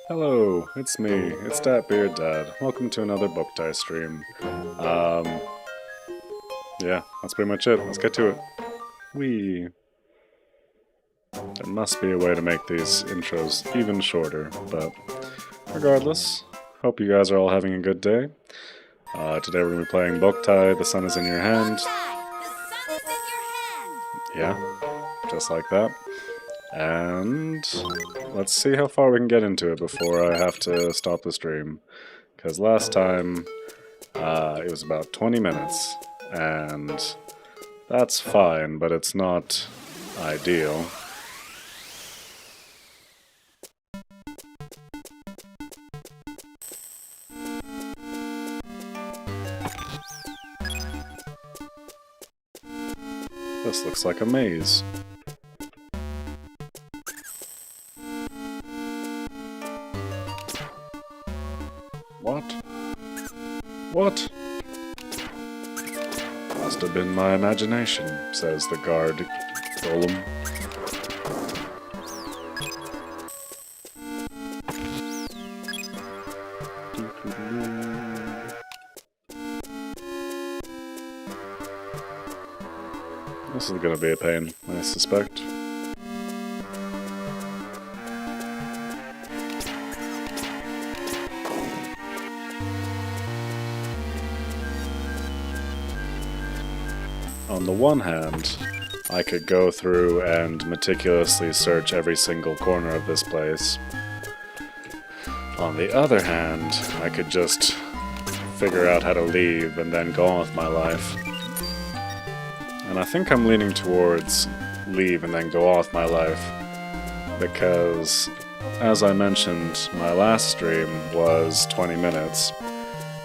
Hello, it's me, it's DatBeardDad. Welcome to another Boktai stream. Yeah, that's pretty much it. Let's get to it. There must be a way to make these intros even shorter, but regardless, hope you guys are all having a good day. Today we're going to be playing Boktai, The Sun is in Your Hand. Yeah, just like that. And let's see how far we can get into it before I have to stop the stream. Because last time, it was about 20 minutes, and that's fine, but it's not ideal. This looks like a maze. What? What? Must have been my imagination, says the guard golem. This is gonna be a pain, I suspect. On the one hand, I could go through and meticulously search every single corner of this place. On the other hand, I could just figure out how to leave and then go on with my life. And I think I'm leaning towards leave and then go on with my life, because, as I mentioned, my last stream was 20 minutes.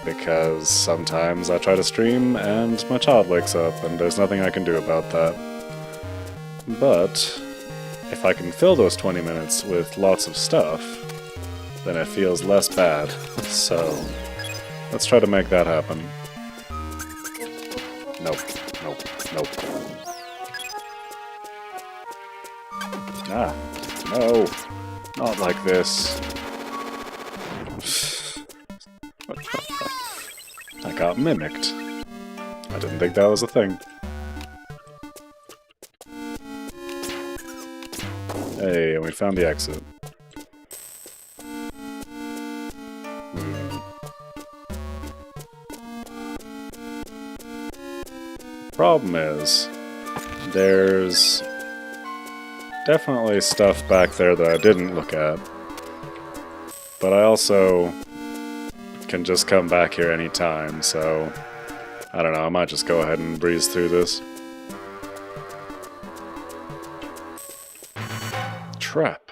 Because sometimes I try to stream and my child wakes up and there's nothing I can do about that. But if I can fill those 20 minutes with lots of stuff, then it feels less bad. So let's try to make that happen. Nope, nope, nope. Ah, no, not like this. I got mimicked. I didn't think that was a thing. Hey, and we found the exit. Problem is, there's definitely stuff back there that I didn't look at. But I also can just come back here anytime, so I don't know, I might just go ahead and breeze through this. Trap.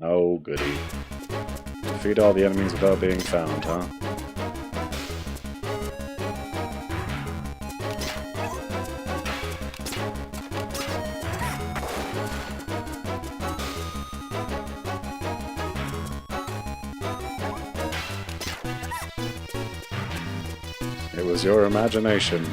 Oh, goody. Defeat all the enemies without being found, huh? It was your imagination.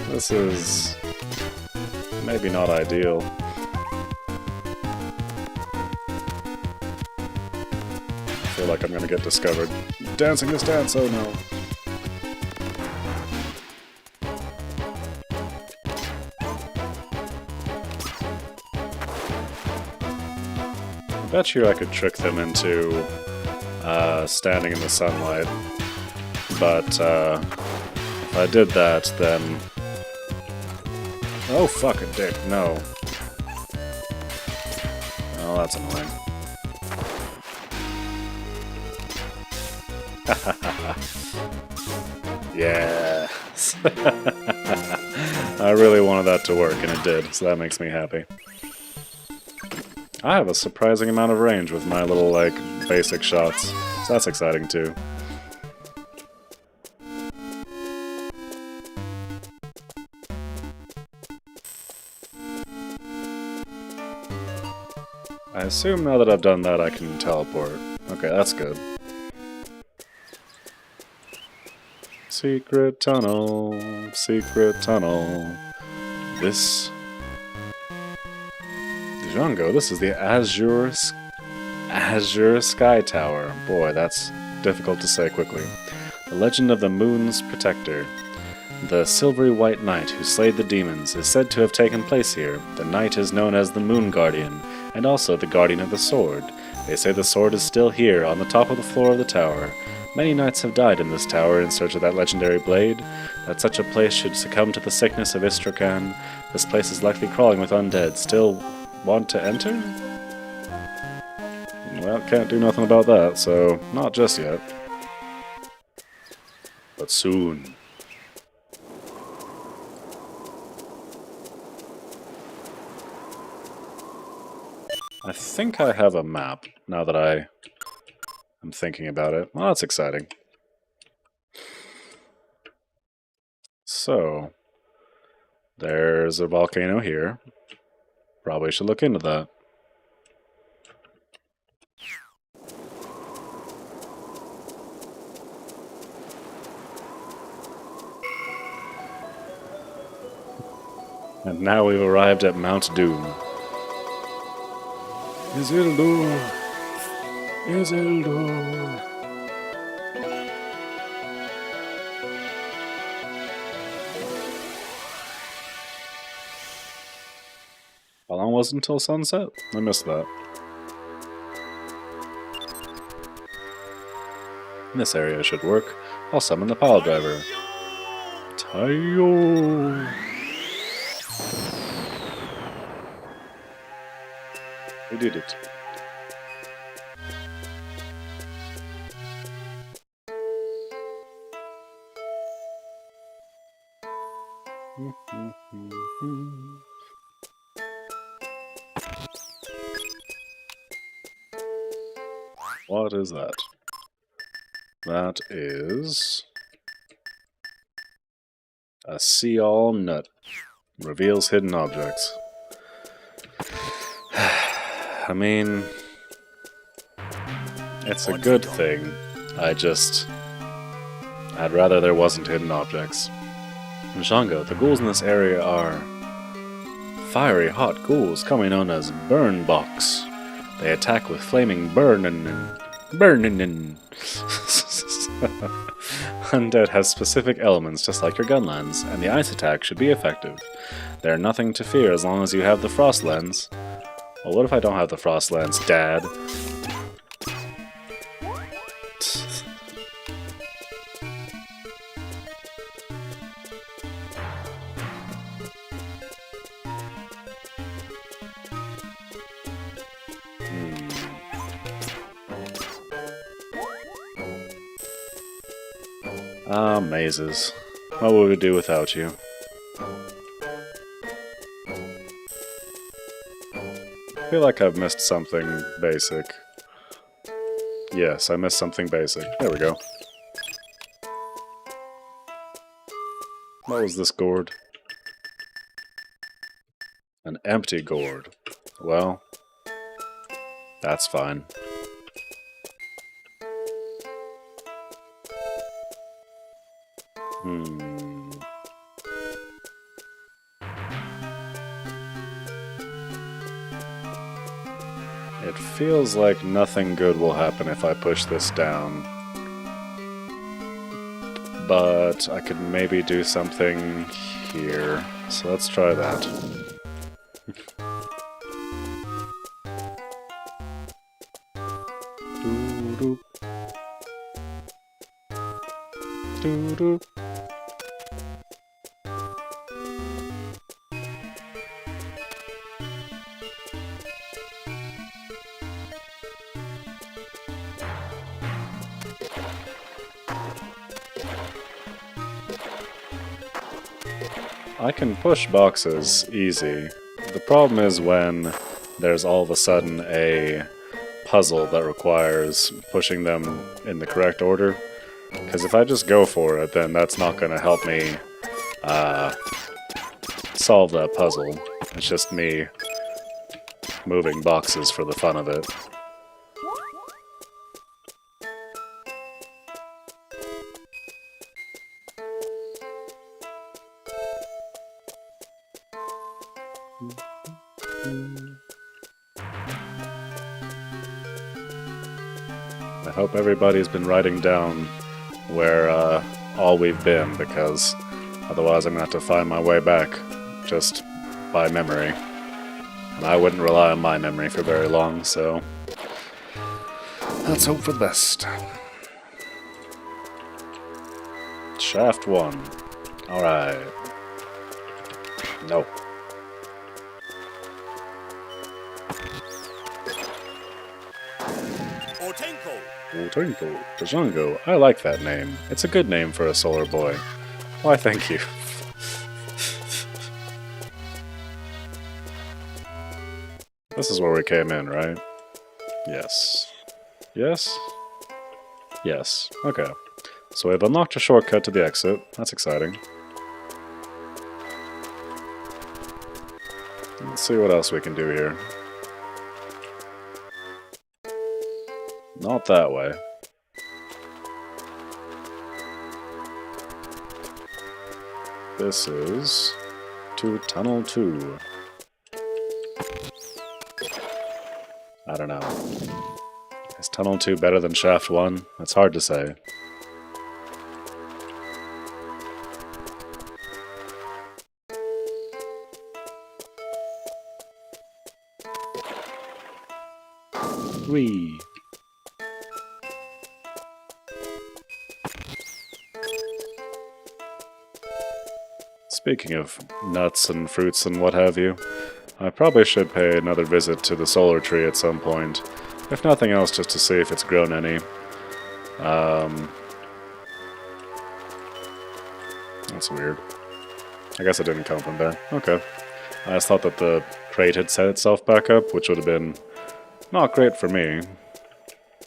This is maybe not ideal. I feel like I'm gonna get discovered. Dancing this dance, oh no. I bet you I could trick them into standing in the sunlight, but if I did that, then... Oh, fuck a dick, no. Oh, that's annoying. Yes! I really wanted that to work, and it did, so that makes me happy. I have a surprising amount of range with my little, like, basic shots, so that's exciting too. I assume now that I've done that I can teleport. Okay, that's good. Secret tunnel, secret tunnel. This... Django, this is the Azure Sky Tower. Boy, that's difficult to say quickly. The legend of the Moon's protector. The silvery white knight who slayed the demons is said to have taken place here. The knight is known as the Moon Guardian, and also the Guardian of the Sword. They say the sword is still here, on the top of the floor of the tower. Many knights have died in this tower in search of that legendary blade. That such a place should succumb to the sickness of Istrakhan. This place is likely crawling with undead. Still want to enter? Well, can't do nothing about that, so not just yet. But soon. I think I have a map, now that I'm thinking about it. Well, that's exciting. So, there's a volcano here. Probably should look into that. And now we've arrived at Mount Doom. Isildur! Isildur! How long was it until sunset? I missed that. This area should work. I'll summon the pile driver. Tayo! We did it. What is that? That is a see-all nut. Reveals hidden objects. I mean, it's a good thing. I'd rather there wasn't hidden objects. Django, the ghouls in this area are fiery hot ghouls, commonly known as burn box. They attack with flaming burnin'. Undead has specific elements just like your gun lens, and the ice attack should be effective. They're nothing to fear as long as you have the frost lens. Well, what if I don't have the frost lens, Dad? Ah, mazes. What would we do without you? I feel like I've missed something basic. Yes, I missed something basic. There we go. What was this gourd? An empty gourd. Well, that's fine. It feels like nothing good will happen if I push this down. But I could maybe do something here. So let's try that. Doo-doo. Doo-doo. I can push boxes easy. The problem is when there's all of a sudden a puzzle that requires pushing them in the correct order. Because if I just go for it, then that's not going to help me solve that puzzle. It's just me moving boxes for the fun of it. I hope everybody's been writing down where all we've been, because otherwise I'm going to have to find my way back just by memory. And I wouldn't rely on my memory for very long, so let's hope for the best. Shaft 1. Alright. No. Otenko. Django. I like that name. It's a good name for a solar boy. Why, thank you. This is where we came in, right? Yes. Yes? Yes. Okay. So we've unlocked a shortcut to the exit. That's exciting. Let's see what else we can do here. Not that way. This is to Tunnel 2. I don't know. Is Tunnel 2 better than Shaft 1? It's hard to say. Whee! Speaking of nuts and fruits and what have you, I probably should pay another visit to the solar tree at some point. If nothing else, just to see if it's grown any. That's weird. I guess it didn't come from there. Okay. I just thought that the crate had set itself back up, which would have been not great for me.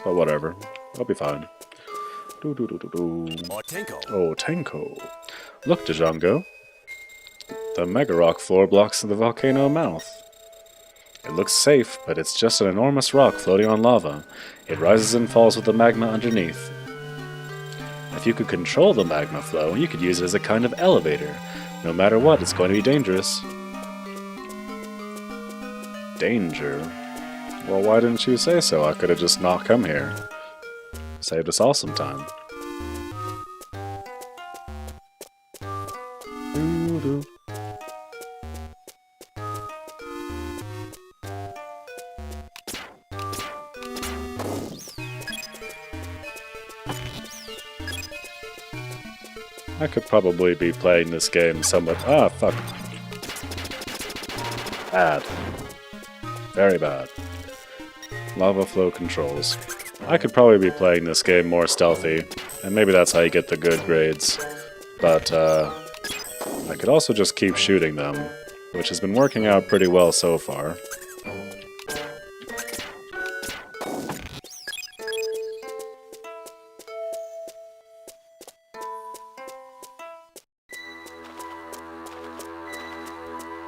But whatever. I'll be fine. Oh, Tenko. Look, Django. The mega rock floor blocks the volcano mouth. It looks safe, but it's just an enormous rock floating on lava. It rises and falls with the magma underneath. If you could control the magma flow, you could use it as a kind of elevator. No matter what, it's going to be dangerous. Danger? Well, why didn't you say so? I could have just not come here. Saved us all some time. I could probably be playing this game somewhat... Ah, fuck. Bad. Very bad. Lava flow controls. I could probably be playing this game more stealthy, and maybe that's how you get the good grades. But, I could also just keep shooting them, which has been working out pretty well so far.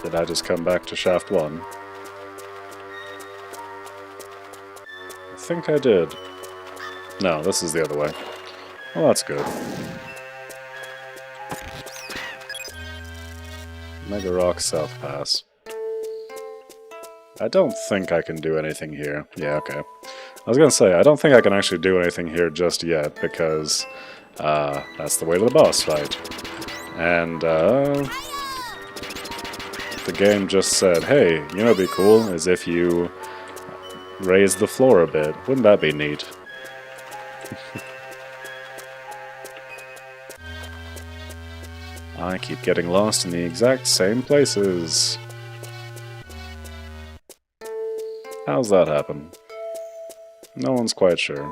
Did I just come back to Shaft 1? I think I did. No, this is the other way. Well, that's good. Mega Rock South Pass. I don't think I can do anything here. Yeah, okay. I was gonna say, I don't think I can actually do anything here just yet, because that's the way to the boss fight. And, the game just said, hey, you know what'd be cool is if you raise the floor a bit. Wouldn't that be neat? I keep getting lost in the exact same places. How's that happen? No one's quite sure.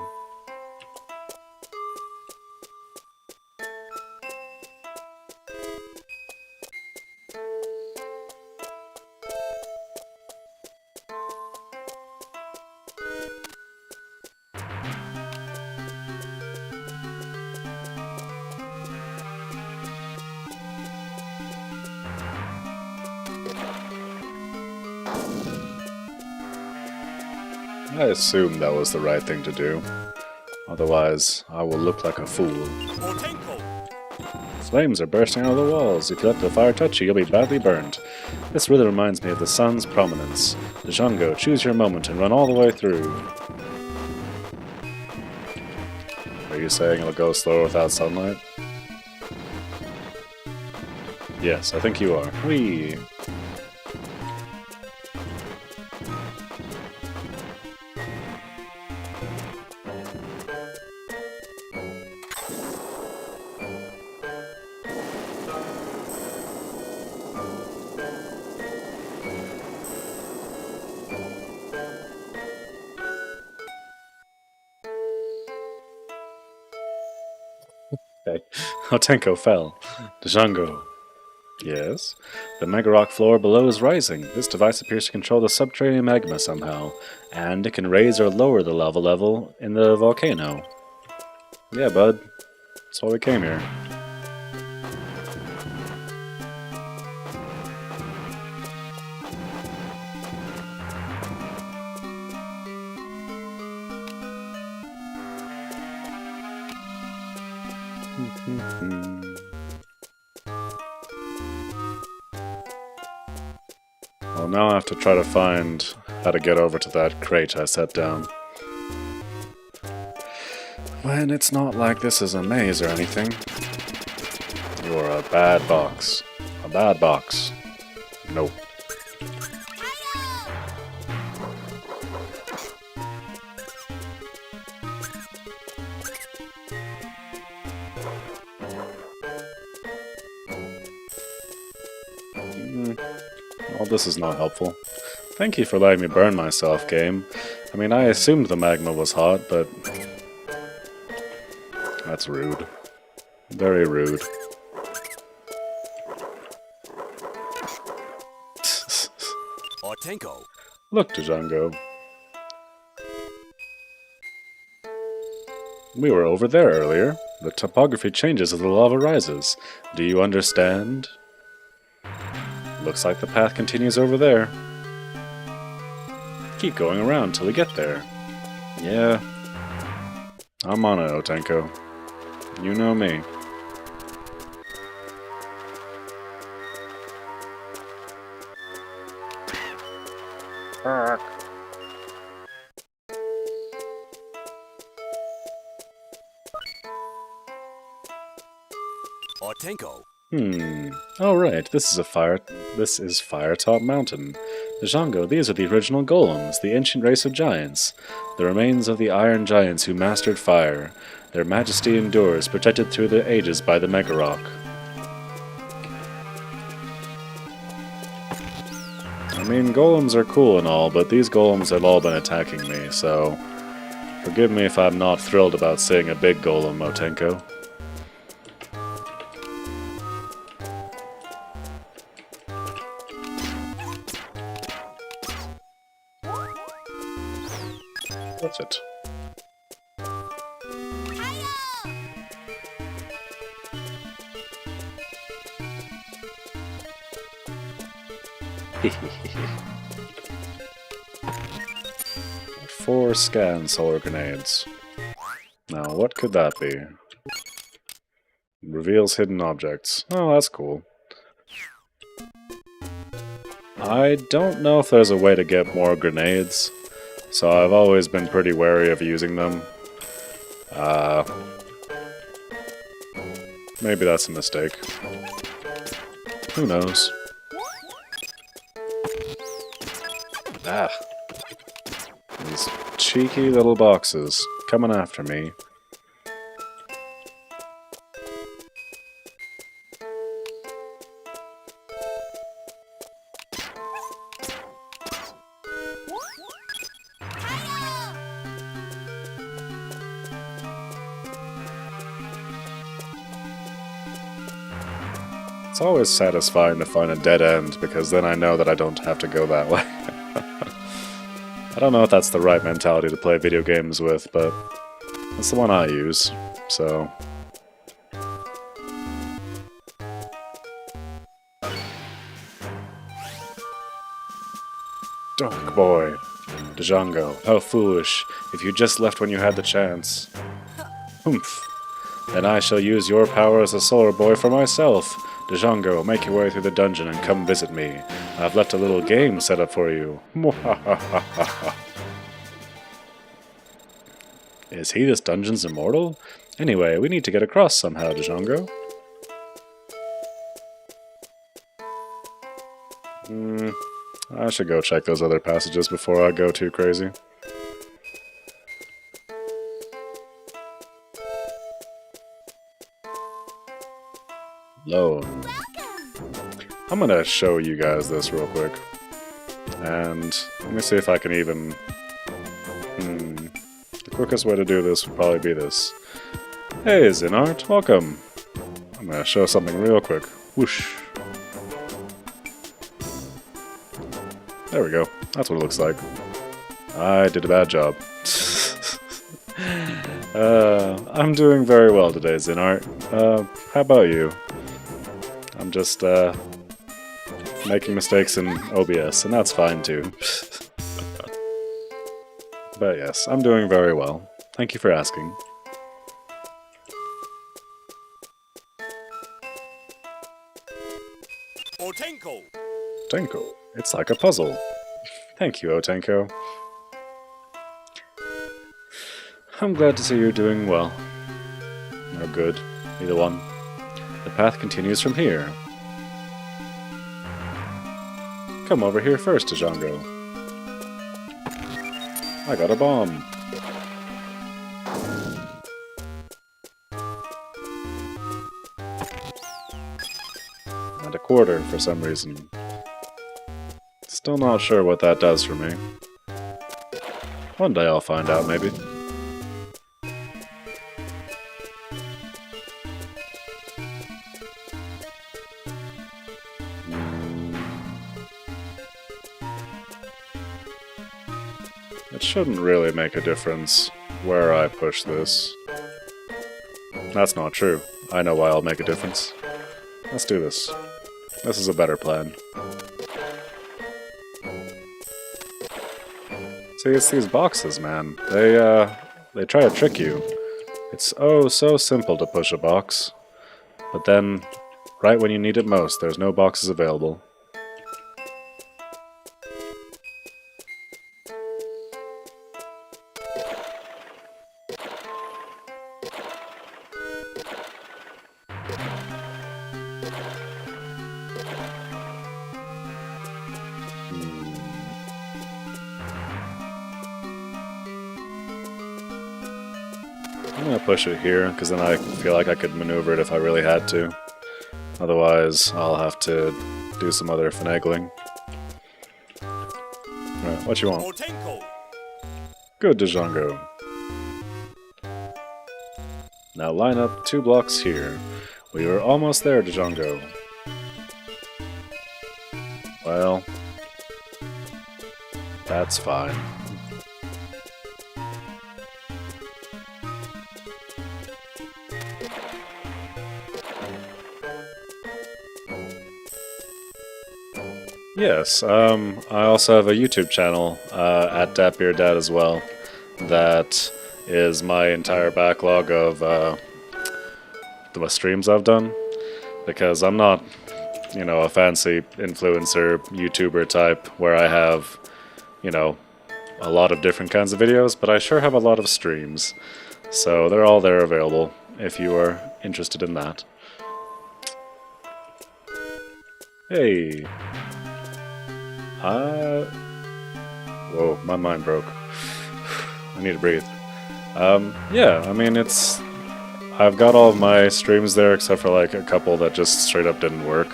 I assume that was the right thing to do. Otherwise, I will look like a fool. Flames are bursting out of the walls. If you let the fire touch you, you'll be badly burned. This really reminds me of the sun's prominence. Django, choose your moment and run all the way through. Are you saying it'll go slower without sunlight? Yes, I think you are. Whee! Okay. Otenko fell. Django. Yes? The mega rock floor below is rising. This device appears to control the subterranean magma somehow, and it can raise or lower the lava level in the volcano. Yeah, bud. That's why we came here. Well, now I have to try to find how to get over to that crate I set down. When it's not like this is a maze or anything. You're a bad box. A bad box. Nope. Well, this is not helpful. Thank you for letting me burn myself, game. I mean, I assumed the magma was hot, but... That's rude. Very rude. Otenko. Look, Django. We were over there earlier. The topography changes as the lava rises. Do you understand? Looks like the path continues over there. Keep going around till we get there. Yeah. I'm on it, Otenko. You know me. Otenko. Oh right, this is Firetop Mountain. Django, these are the original golems, the ancient race of giants. The remains of the iron giants who mastered fire. Their majesty endures, protected through the ages by the Mega Rock. I mean, golems are cool and all, but these golems have all been attacking me, so... Forgive me if I'm not thrilled about seeing a big golem, Otenko. What's it? Four scan solar grenades. Now, what could that be? Reveals hidden objects. Oh, that's cool. I don't know if there's a way to get more grenades, so I've always been pretty wary of using them. Maybe that's a mistake. Who knows? Ah. These cheeky little boxes coming after me. It's always satisfying to find a dead end, because then I know that I don't have to go that way. I don't know if that's the right mentality to play video games with, but that's the one I use, so... Dark boy. Django, how foolish. If you just left when you had the chance. Humph. Then I shall use your power as a solar boy for myself. Django, make your way through the dungeon and come visit me. I've left a little game set up for you. Is he this dungeon's immortal? Anyway, we need to get across somehow, Django. I should go check those other passages before I go too crazy. Loan. I'm gonna show you guys this real quick. And let me see if I can even... The quickest way to do this would probably be this. Hey, Zinart, welcome. I'm gonna show something real quick. Whoosh. There we go. That's what it looks like. I did a bad job. I'm doing very well today, Zinart. How about you? I'm just, making mistakes in OBS, and that's fine too. But yes, I'm doing very well. Thank you for asking. Otenko! Otenko, it's like a puzzle. Thank you, Otenko. I'm glad to see you're doing well. Or good, either one. The path continues from here. Come over here first, Django. I got a bomb. And a quarter for some reason. Still not sure what that does for me. One day I'll find out, maybe. It shouldn't really make a difference where I push this. That's not true. I know why I'll make a difference. Let's do this. This is a better plan. See, it's these boxes, man. They try to trick you. It's oh so simple to push a box. But then, right when you need it most, there's no boxes available. I'm gonna push it here, because then I feel like I could maneuver it if I really had to. Otherwise, I'll have to do some other finagling. Alright, what you want? Otenko! Good, Django. Now line up 2 blocks here. We were almost there, Django. Well, that's fine. Yes, I also have a YouTube channel at DatBeardDad as well. That is my entire backlog of the streams I've done. Because I'm not, you know, a fancy influencer, YouTuber type where I have, you know, a lot of different kinds of videos, but I sure have a lot of streams. So they're all there available if you are interested in that. Hey. Whoa, my mind broke. I need to breathe. Yeah, I mean, I've got all of my streams there except for like a couple that just straight up didn't work.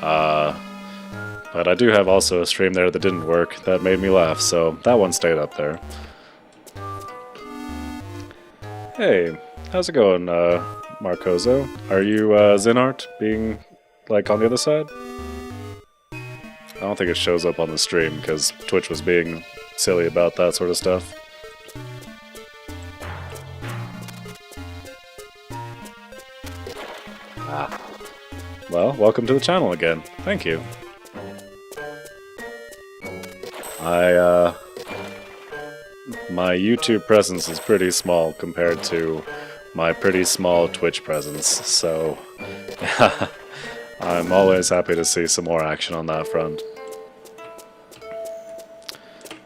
But I do have also a stream there that didn't work that made me laugh, so that one stayed up there. Hey, how's it going, Marcozo? Are you, Zinart, being, like, on the other side? I don't think it shows up on the stream, because Twitch was being silly about that sort of stuff. Ah. Well, welcome to the channel again. Thank you. My YouTube presence is pretty small compared to my pretty small Twitch presence, so I'm always happy to see some more action on that front.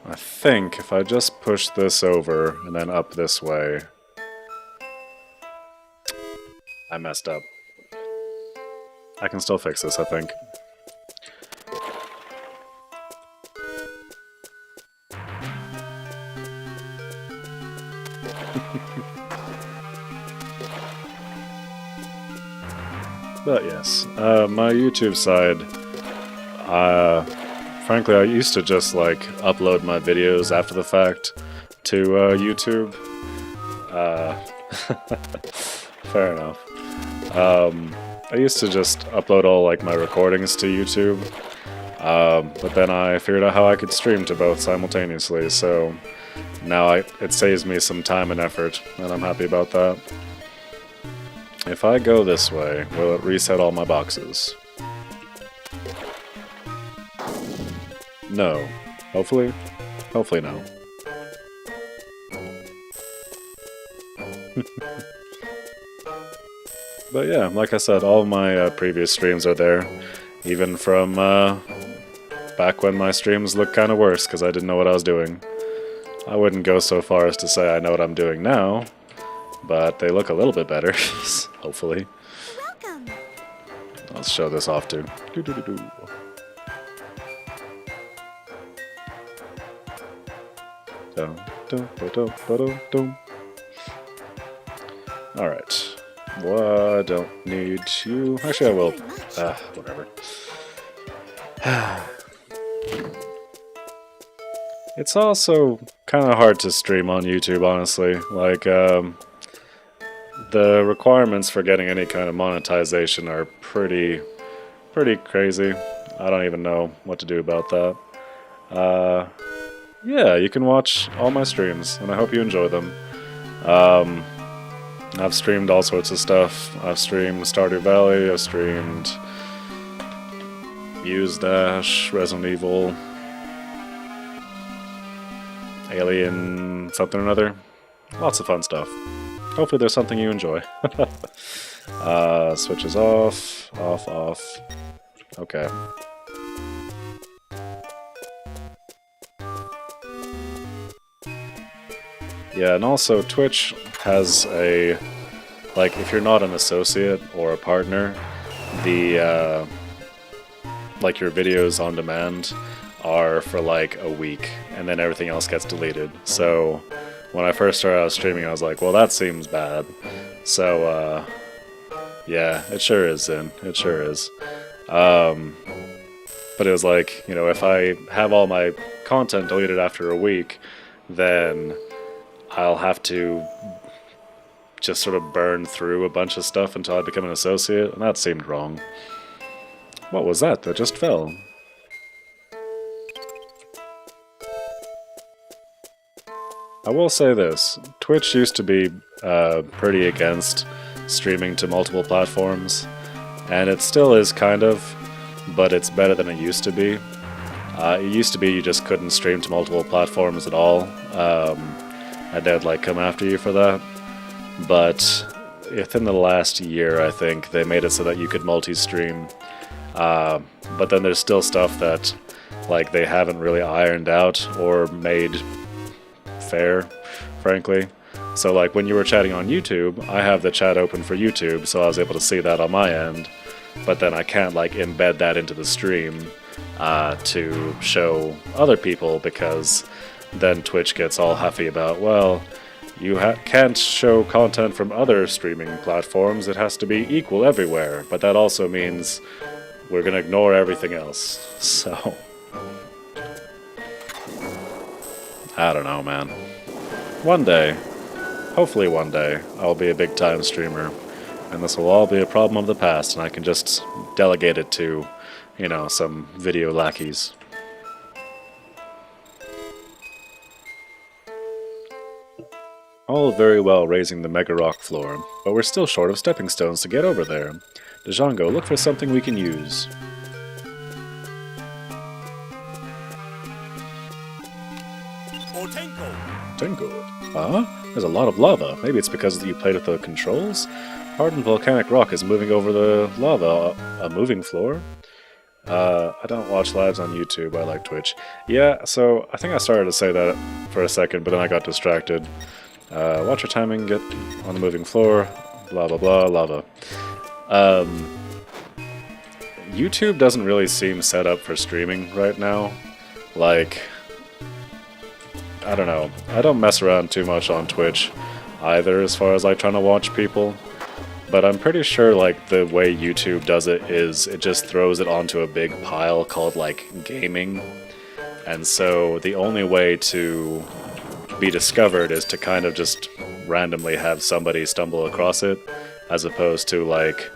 I think if I just push this over and then up this way... I messed up. I can still fix this, I think. But yes, my YouTube side, frankly I used to just like upload my videos after the fact to YouTube. Fair enough. I used to just upload all like my recordings to YouTube, but then I figured out how I could stream to both simultaneously, so now it saves me some time and effort, and I'm happy about that. If I go this way, will it reset all my boxes? No. Hopefully? Hopefully no. But yeah, like I said, all of my previous streams are there. Even from back when my streams looked kind of worse because I didn't know what I was doing. I wouldn't go so far as to say I know what I'm doing now, but they look a little bit better, hopefully. Welcome. Let's show this off too. Alright. Well, I don't need you. Actually, I will. Whatever. It's also kind of hard to stream on YouTube, honestly. Like, the requirements for getting any kind of monetization are pretty crazy. I don't even know what to do about that. Yeah, you can watch all my streams, and I hope you enjoy them. I've streamed all sorts of stuff. I've streamed Stardew Valley, I've streamed Muse Dash, Resident Evil, Alien something or another. Lots of fun stuff. Hopefully there's something you enjoy. Switches off, off. Okay. Yeah, and also Twitch has a, like, if you're not an associate or a partner, the, like, your videos on demand are for like a week, and then everything else gets deleted. So when I first started out streaming, I was like, well, that seems bad. So, yeah, it sure is, Zin. It sure is. But it was like, you know, if I have all my content deleted after a week, then I'll have to just sort of burn through a bunch of stuff until I become an associate, and that seemed wrong. What was that just fell? I will say this, Twitch used to be pretty against streaming to multiple platforms, and it still is kind of, but it's better than it used to be. It used to be you just couldn't stream to multiple platforms at all, and they'd like come after you for that. But within the last year, I think, they made it so that you could multi-stream. But then there's still stuff that like they haven't really ironed out or made fair, frankly. So like when you were chatting on YouTube, I have the chat open for YouTube, so I was able to see that on my end, but then I can't like embed that into the stream to show other people, because then Twitch gets all huffy about, well, you can't show content from other streaming platforms, it has to be equal everywhere, but that also means we're gonna ignore everything else, so... I don't know, man. One day, hopefully one day, I'll be a big-time streamer, and this will all be a problem of the past, and I can just delegate it to, you know, some video lackeys. All very well raising the mega rock floor, but we're still short of stepping stones to get over there. Django, look for something we can use. Tenko. Huh? There's a lot of lava. Maybe it's because you played with the controls? Hardened volcanic rock is moving over the lava. A moving floor? I don't watch lives on YouTube, I like Twitch. Yeah, so I think I started to say that for a second, but then I got distracted. Watch your timing, get on the moving floor, blah blah blah, lava. YouTube doesn't really seem set up for streaming right now. Like, I don't know. I don't mess around too much on Twitch either as far as like trying to watch people. But I'm pretty sure like the way YouTube does it is it just throws it onto a big pile called like gaming. And so the only way to be discovered is to kind of just randomly have somebody stumble across it, as opposed to like,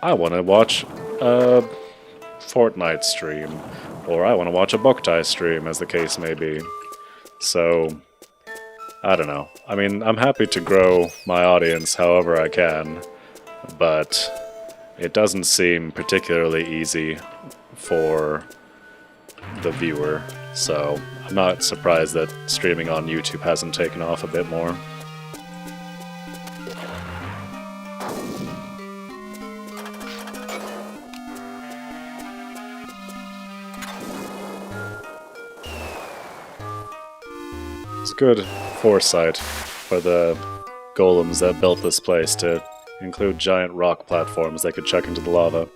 I want to watch a Fortnite stream, or I want to watch a Boktai stream, as the case may be. So, I don't know. I mean, I'm happy to grow my audience however I can, but it doesn't seem particularly easy for the viewer, so I'm not surprised that streaming on YouTube hasn't taken off a bit more. It's good foresight for the golems that built this place to include giant rock platforms they could chuck into the lava.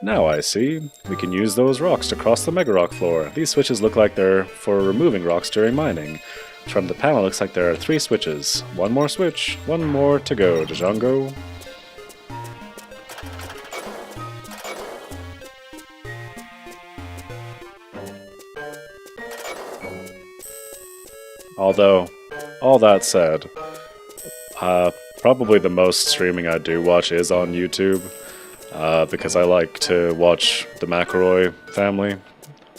Now I see. We can use those rocks to cross the mega rock floor. These switches look like they're for removing rocks during mining. From the panel, it looks like there are 3 switches. One more switch. One more to go, Django. Although, all that said, probably the most streaming I do watch is on YouTube, because I like to watch the McElroy family,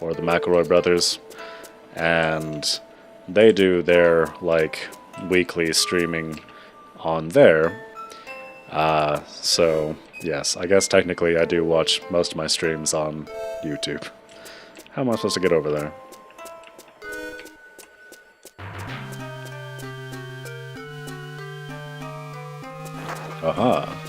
or the McElroy brothers, and they do their, like, weekly streaming on there. So, yes, I guess technically I do watch most of my streams on YouTube. How am I supposed to get over there? Aha.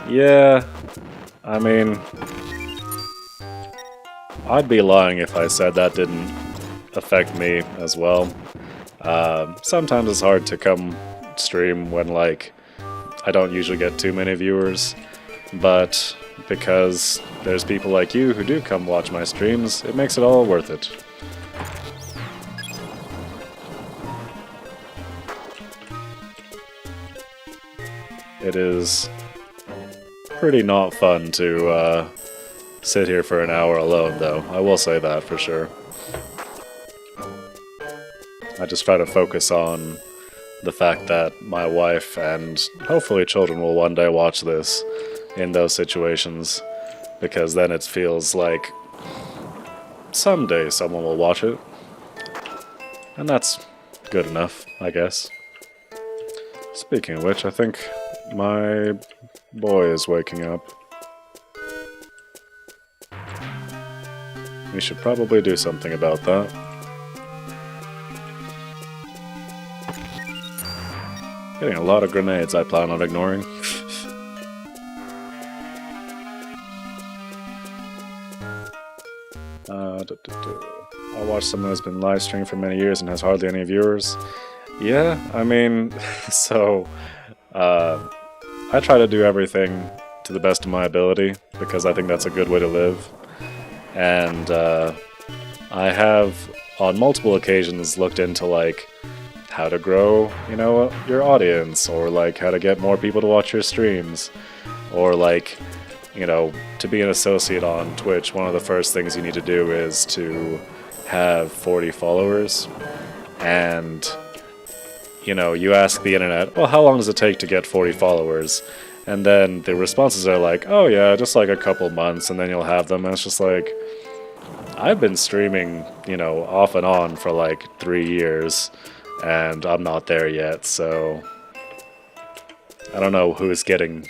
Yeah, I mean, I'd be lying if I said that didn't affect me as well. Sometimes it's hard to come stream when, like, I don't usually get too many viewers, but because there's people like you who do come watch my streams, it makes it all worth it. It is pretty not fun to sit here for an hour alone, though. I will say that for sure. I just try to focus on the fact that my wife and hopefully children will one day watch this in those situations, because then it feels like someday someone will watch it. And that's good enough, I guess. Speaking of which, I think my boy is waking up. We should probably do something about that. Getting a lot of grenades I plan on ignoring. I watched someone who's been live streaming for many years and has hardly any viewers. Yeah, I mean, so I try to do everything to the best of my ability because I think that's a good way to live. And I have on multiple occasions looked into like how to grow, you know, your audience, or like how to get more people to watch your streams, or like, you know, to be an associate on Twitch, one of the first things you need to do is to have 40 followers. And, you know, you ask the internet, well, how long does it take to get 40 followers? And then the responses are like, oh yeah, just like a couple months, and then you'll have them. And it's just like, I've been streaming, you know, off and on for like 3 years, and I'm not there yet, so I don't know who's getting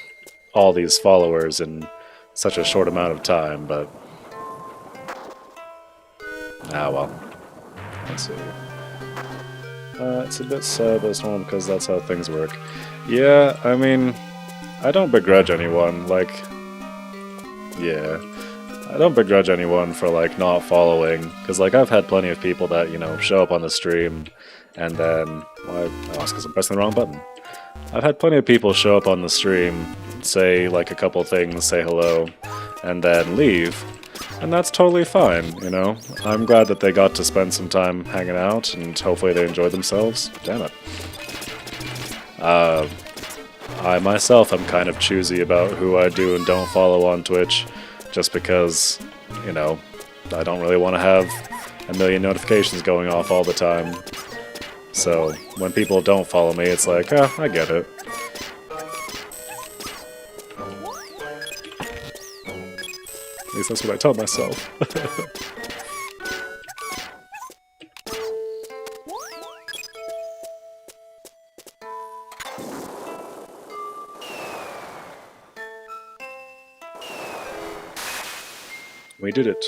all these followers in such a short amount of time, but... Ah, well. Let's see. It's a bit sad, but it's normal because that's how things work. Yeah, I mean, I don't begrudge anyone, like... Yeah. I don't begrudge anyone for, like, not following, because, like, I've had plenty of people that, you know, show up on the stream, and then... Well, that's because I'm pressing the wrong button. I've had plenty of people show up on the stream, say, like, a couple things, say hello, and then leave. And that's totally fine, you know? I'm glad that they got to spend some time hanging out, and hopefully they enjoyed themselves. Damn it. I myself am kind of choosy about who I do and don't follow on Twitch, just because, you know, I don't really want to have a million notifications going off all the time. So, when people don't follow me, it's like, ah, I get it. At least that's what I tell myself. We did it.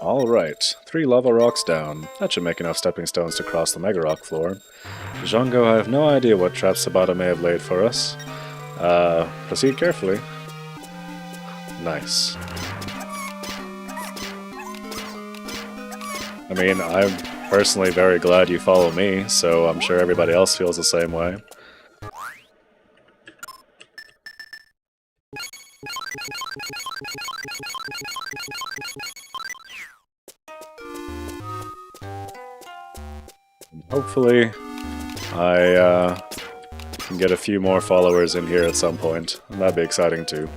Alright, 3 lava rocks down. That should make enough stepping stones to cross the Mega Rock floor. Django, I have no idea what traps Sabata may have laid for us. Proceed carefully. Nice. I mean, I'm personally very glad you follow me, so I'm sure everybody else feels the same way. Hopefully, I can get a few more followers in here at some point, and that'd be exciting too.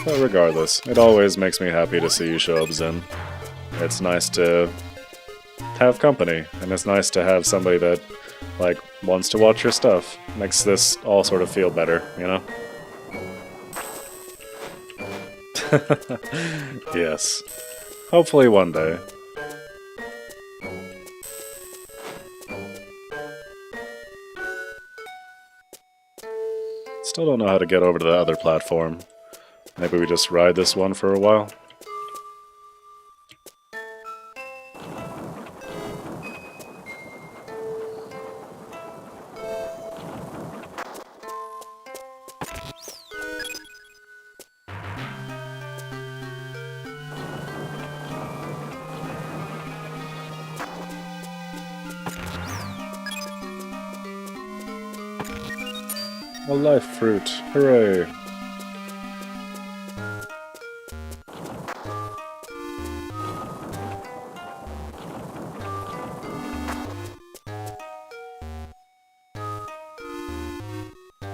But regardless, it always makes me happy to see you show up, Zin. It's nice to have company, and it's nice to have somebody that, like, wants to watch your stuff. Makes this all sort of feel better, you know? Yes. Hopefully one day. Still don't know how to get over to the other platform. Maybe we just ride this one for a while? A life fruit. Hooray!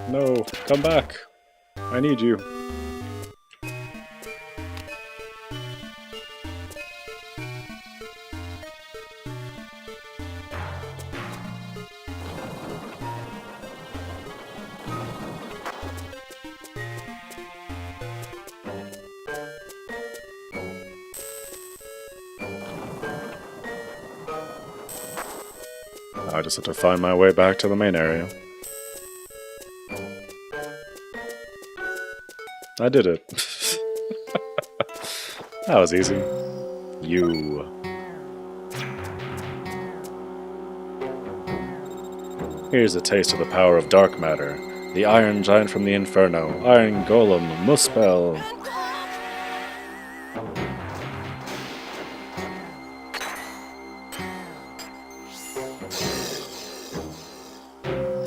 No, come back! I need you. I just have to find my way back to the main area. I did it. That was easy. You. Here's a taste of the power of dark matter. The Iron Giant from the Inferno. Iron Golem. Muspel.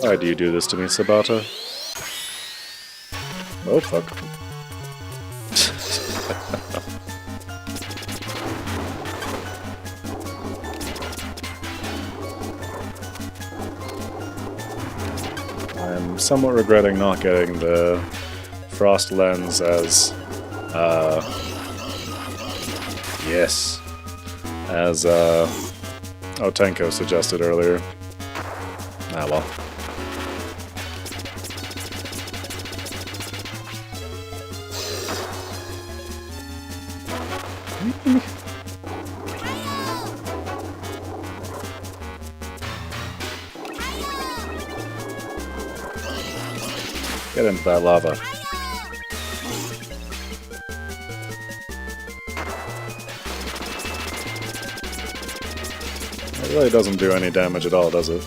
Why do you do this to me, Sabata? Oh, fuck. I'm somewhat regretting not getting the frost lens as, yes, as, Otenko suggested earlier. Ah, well. Get into that lava. It really doesn't do any damage at all, does it?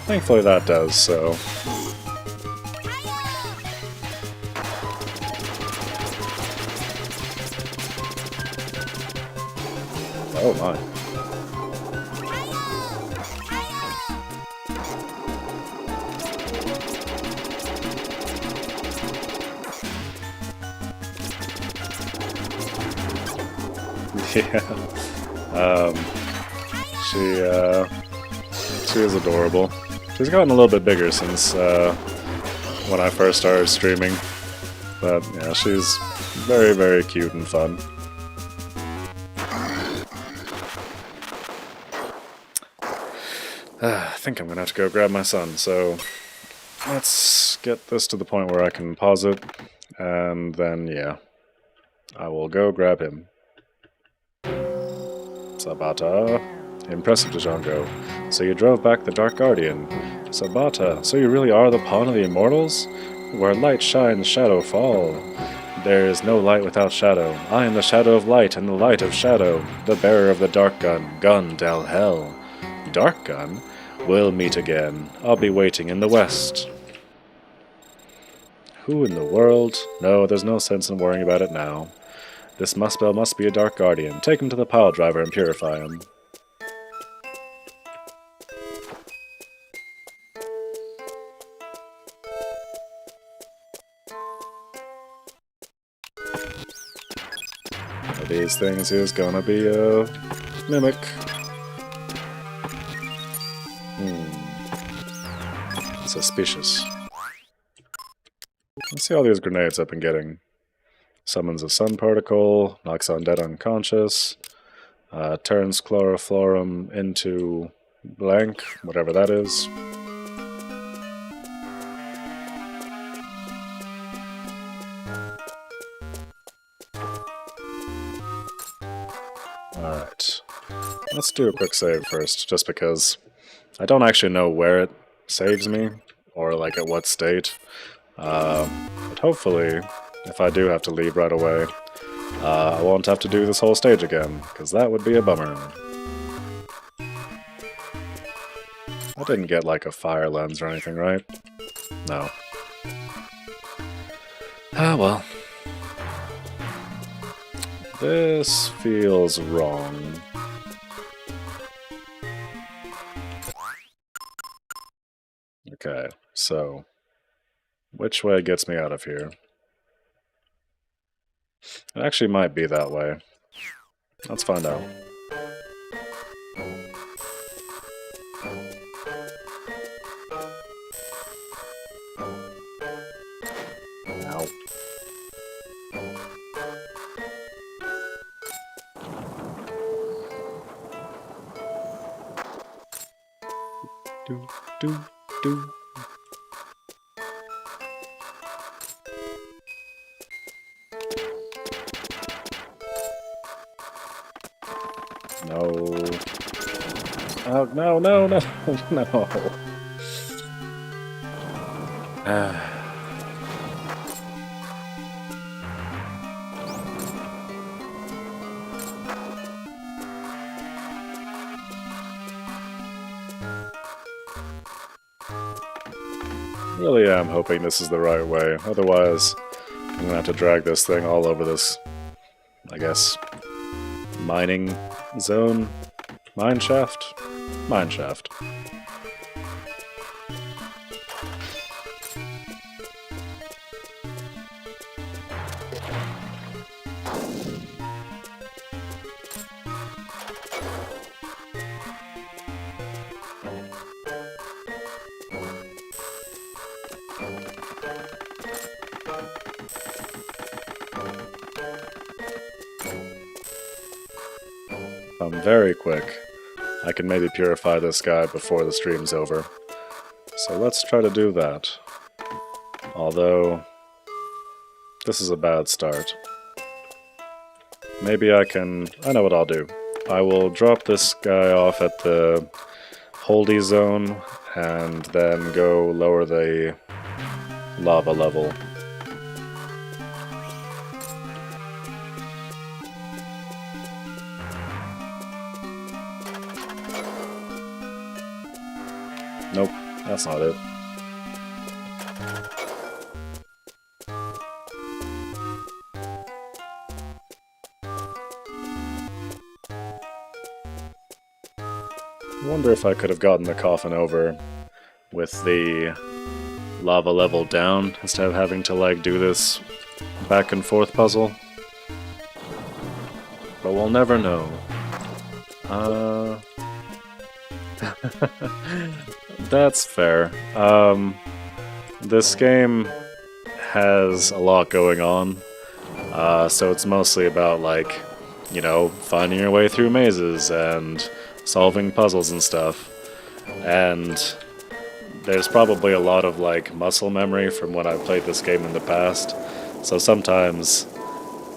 Thankfully that does, so... Oh my. Yeah. She is adorable. She's gotten a little bit bigger since when I first started streaming. But yeah, she's very, very cute and fun. I think I'm gonna have to go grab my son, so let's get this to the point where I can pause it, and then, yeah, I will go grab him. Sabata. Impressive, Django. So you drove back the Dark Guardian. Sabata, so you really are the pawn of the Immortals? Where light shines, shadow fall. There is no light without shadow. I am the shadow of light and the light of shadow, the bearer of the Dark Gun, gun del hell. Dark Gun? We'll meet again. I'll be waiting in the west. Who in the world? No, there's no sense in worrying about it now. This Muspel must be a Dark Guardian. Take him to the pile driver and purify him. One of these things is gonna be a mimic. Suspicious. Let's see all these grenades I've been getting. Summons a sun particle, knocks undead unconscious, turns chloroflorum into blank, whatever that is. Alright. Let's do a quick save first, just because I don't actually know where it saves me, or like at what state. But hopefully, if I do have to leave right away, I won't have to do this whole stage again, because that would be a bummer. I didn't get like a fire lens or anything, right? No. Ah, well. This feels wrong. Okay, so which way gets me out of here? It actually might be that way. Let's find out. Ow. Do. No. Oh, no, no, no, no. Really am hoping this is the right way. Otherwise, I'm gonna have to drag this thing all over this, I guess, mining zone? Mine shaft? Mine shaft. If I'm very quick, I can maybe purify this guy before the stream's over. So let's try to do that. Although, this is a bad start. maybe I can... I know what I'll do. I will drop this guy off at the holdy zone and then go lower the lava level. Nope, that's not it. I wonder if I could have gotten the coffin over with the lava level down instead of having to like do this back and forth puzzle. But we'll never know. That's fair. This game has a lot going on, so it's mostly about like, you know, finding your way through mazes and solving puzzles and stuff. And there's probably a lot of like muscle memory from when I played this game in the past, so sometimes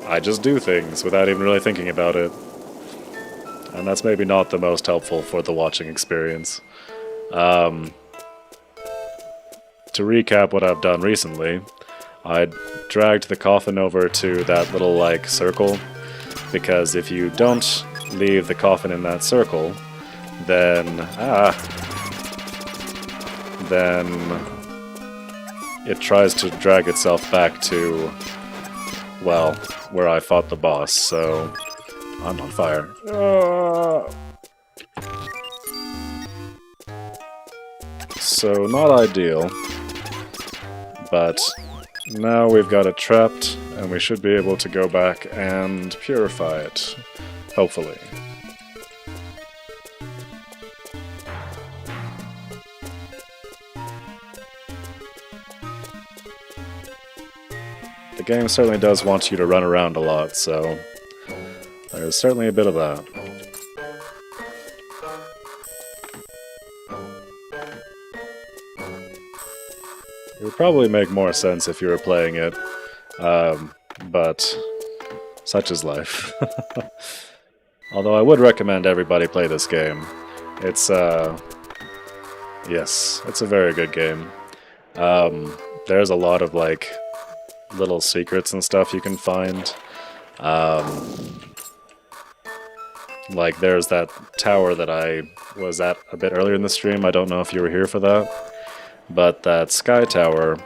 I just do things without even really thinking about it. And that's maybe not the most helpful for the watching experience. To recap what I've done recently, I dragged the coffin over to that little like circle, because if you don't leave the coffin in that circle, then it tries to drag itself back to, well, where I fought the boss, so I'm on fire. So not ideal, but now we've got it trapped, and we should be able to go back and purify it, hopefully. The game certainly does want you to run around a lot, so there's certainly a bit of that. It would probably make more sense if you were playing it, but such is life. Although I would recommend everybody play this game. It's, yes, it's a very good game. There's a lot of, like, little secrets and stuff you can find. Like, there's that tower that I was at a bit earlier in the stream. I don't know if you were here for that. But that sky tower,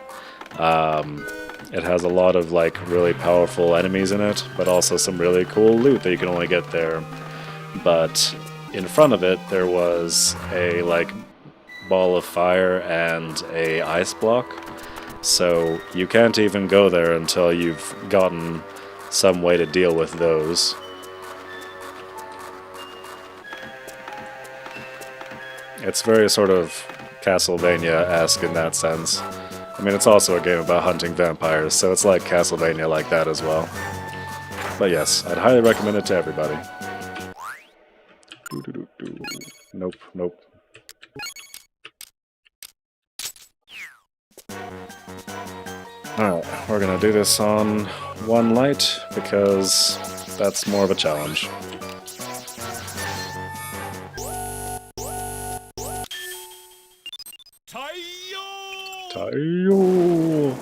it has a lot of like really powerful enemies in it, but also some really cool loot that you can only get there. But in front of it there was a like ball of fire and a ice block, so you can't even go there until you've gotten some way to deal with those. It's very sort of Castlevania-esque in that sense. I mean, it's also a game about hunting vampires, so it's like Castlevania like that as well. But yes, I'd highly recommend it to everybody. Nope, nope. Alright, we're gonna do this on one light, because that's more of a challenge. Tayo!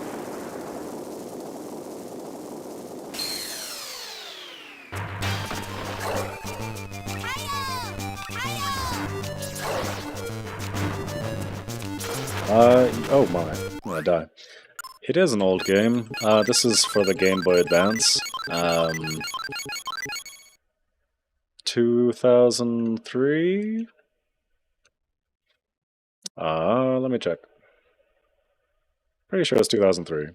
Oh my, I'm gonna die. It is an old game. This is for the Game Boy Advance. 2003? Let me check. Pretty sure it's 2003.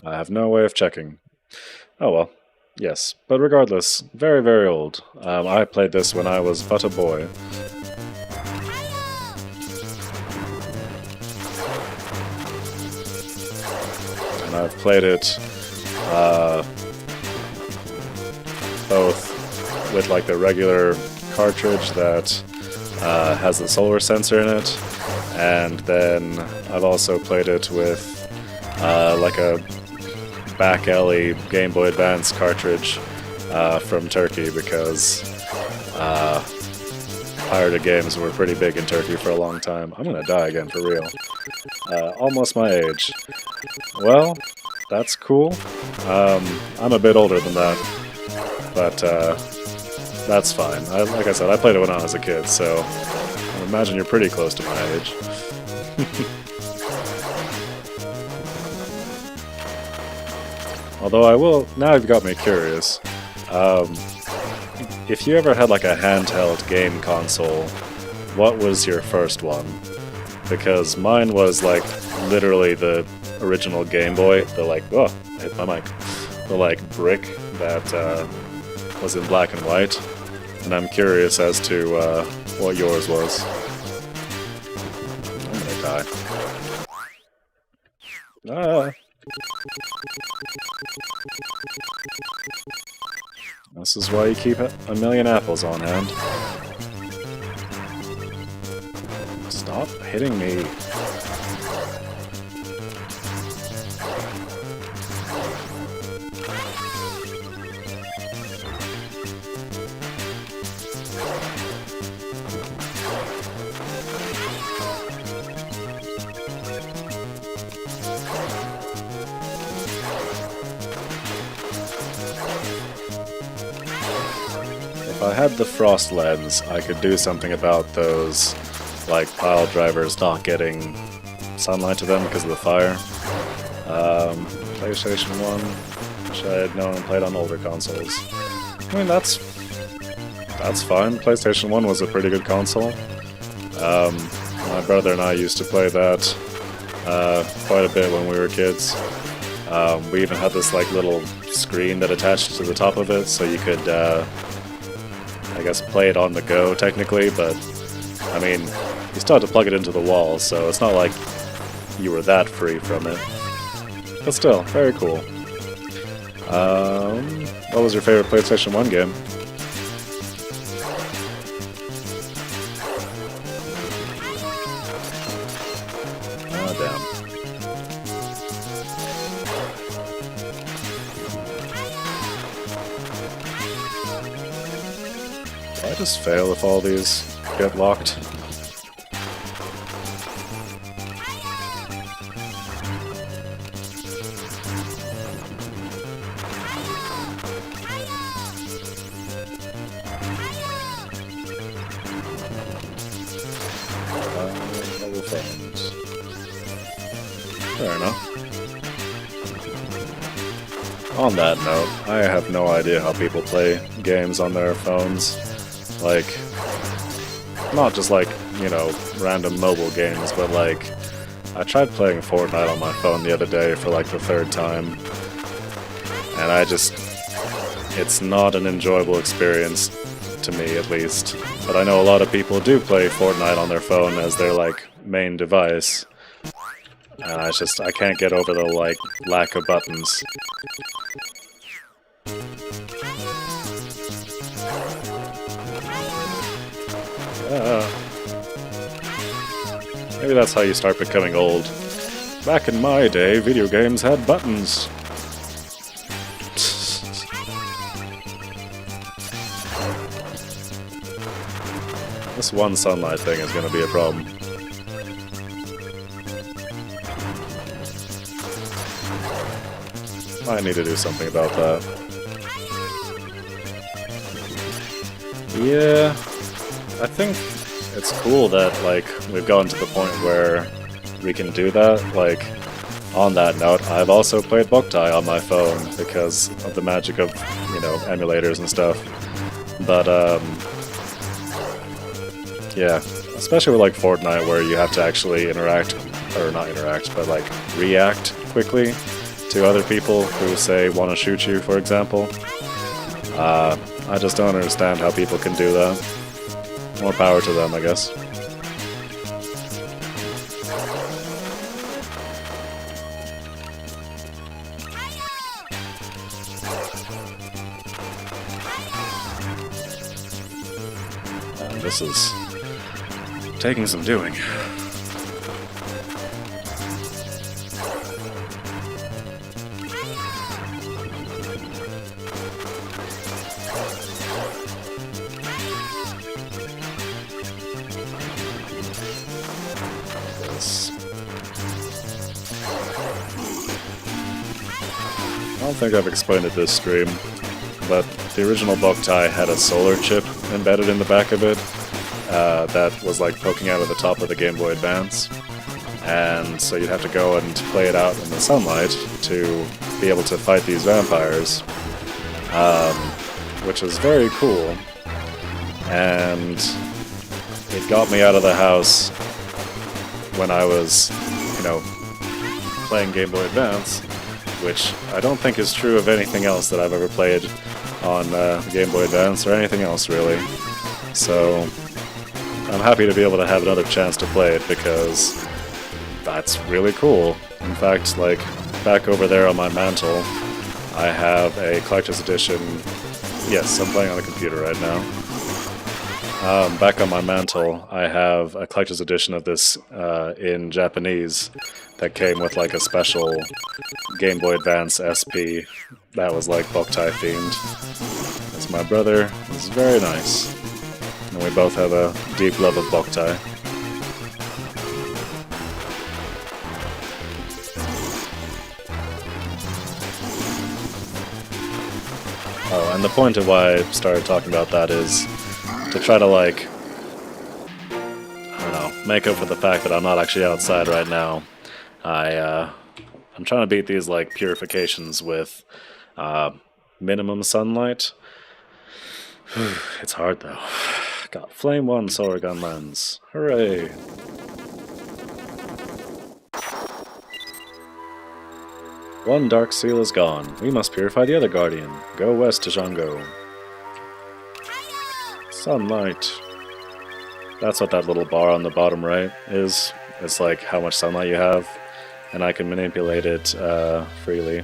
I have no way of checking. Oh well. Yes. But regardless, very, very old. I played this when I was but a boy. And I've played it both with like the regular cartridge that has the solar sensor in it, and then I've also played it with like a back alley Game Boy Advance cartridge from Turkey because pirated games were pretty big in Turkey for a long time. I'm gonna die again for real. Almost my age. Well, that's cool. I'm a bit older than that, but that's fine. Like I said, I played it when I was a kid, so I imagine you're pretty close to my age. Although I will, now you've got me curious. If you ever had like a handheld game console, what was your first one? Because mine was like literally the original Game Boy, the like, oh, I hit my mic. The like brick that was in black and white. And I'm curious as to what yours was. I'm gonna die. Ah. This is why you keep a million apples on hand. Stop hitting me. If I had the frost lens, I could do something about those, like, pile drivers not getting sunlight to them because of the fire. PlayStation 1, which I had known and played on older consoles. I mean, that's fine. PlayStation 1 was a pretty good console. My brother and I used to play that quite a bit when we were kids. We even had this, like, little screen that attached to the top of it, so you could I guess play it on the go technically, but I mean, you still had to plug it into the wall, so it's not like you were that free from it. But still, very cool. What was your favorite PlayStation 1 game? Oh, damn. I just fail if all these get locked. Mobile phones. Fair enough. On that note, I have no idea how people play games on their phones. Like, not just like, you know, random mobile games, but like, I tried playing Fortnite on my phone the other day for like the third time, and it's not an enjoyable experience, to me at least. But I know a lot of people do play Fortnite on their phone as their like main device, and I can't get over the like lack of buttons. Maybe that's how you start becoming old. Back in my day, video games had buttons. This one sunlight thing is gonna be a problem. Might need to do something about that. Yeah. I think it's cool that, like, we've gotten to the point where we can do that. Like, on that note, I've also played Boktai on my phone because of the magic of, you know, emulators and stuff. But, yeah, especially with, like, Fortnite, where you have to actually interact, or not interact, but, like, react quickly to other people who, say, want to shoot you, for example. I just don't understand how people can do that. More power to them, I guess. And this is taking some doing. don't think I've explained it this stream, but the original Boktai had a solar chip embedded in the back of it that was like poking out of the top of the Game Boy Advance. And so you'd have to go and play it out in the sunlight to be able to fight these vampires, which was very cool. And it got me out of the house when I was, playing Game Boy Advance, which I don't think is true of anything else that I've ever played on the Game Boy Advance, or anything else really. So I'm happy to be able to have another chance to play it, because that's really cool. In fact, like, back over there on my mantle, I have a collector's edition. Yes, I'm playing on the computer right now. Back on my mantle, I have a collector's edition of this in Japanese that came with like a special Game Boy Advance SP that was like Boktai themed. That's my brother. It's very nice. And we both have a deep love of Boktai. Oh, and the point of why I started talking about that is to try to, like, I don't know, make up for the fact that I'm not actually outside right now. I'm trying to beat these, like, purifications with minimum sunlight. It's hard, though. Got Flame 1 solar gun lens. Hooray! One dark seal is gone. We must purify the other guardian. Go west to Zhango. Sunlight. That's what that little bar on the bottom right is. It's like how much sunlight you have, and I can manipulate it freely.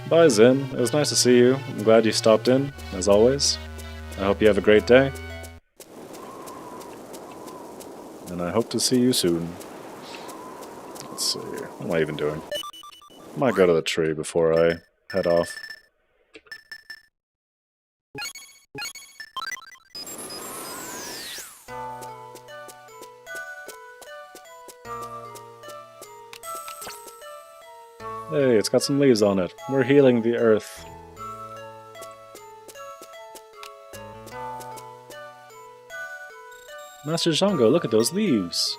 Bye, Zin. It was nice to see you. I'm glad you stopped in, as always. I hope you have a great day. And I hope to see you soon. Let's see. What am I even doing? I might go to the tree before I head off. Hey, it's got some leaves on it. We're healing the earth. Master Zhango, look at those leaves!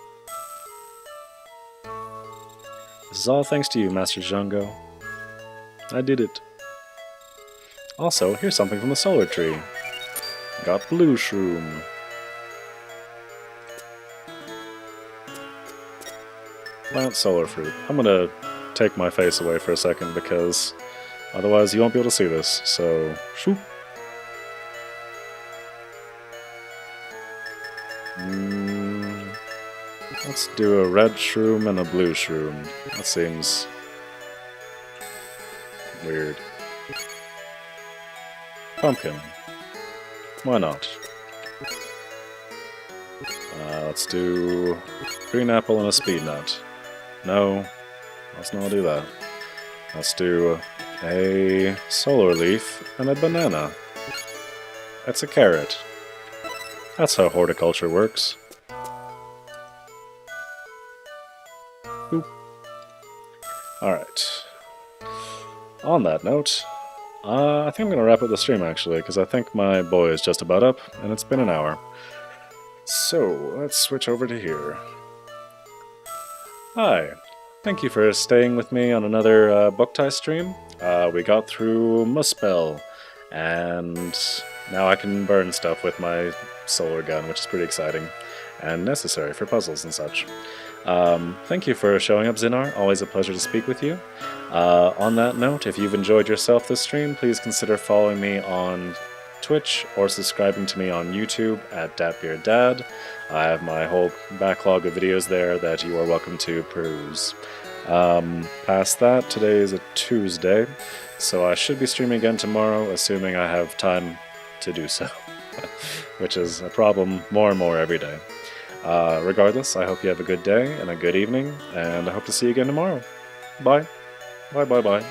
This is all thanks to you, Master Zhango. I did it. Also, here's something from the solar tree. Got blue shroom. Plant solar fruit. I'm gonna take my face away for a second because otherwise you won't be able to see this, so shoop. Let's do a red shroom and a blue shroom. That seems weird. Pumpkin. Why not? Let's do green apple and a speed nut. No, let's not do that. Let's do a solar leaf and a banana. That's a carrot. That's how horticulture works. Boop. Alright. On that note, I think I'm going to wrap up the stream actually, because I think my boy is just about up, and it's been an hour. So, let's switch over to here. Hi. Thank you for staying with me on another Boktai stream. We got through Muspel, and now I can burn stuff with my solar gun, which is pretty exciting, and necessary for puzzles and such. Thank you for showing up, Zinar. Always a pleasure to speak with you. On that note, if you've enjoyed yourself this stream, please consider following me on Twitch or subscribing to me on YouTube at DatBeardDad. I have my whole backlog of videos there that you are welcome to peruse. Past that, today is a Tuesday, so I should be streaming again tomorrow, assuming I have time to do so, which is a problem more and more every day. Regardless, I hope you have a good day and a good evening, and I hope to see you again tomorrow. Bye. Bye, bye, bye.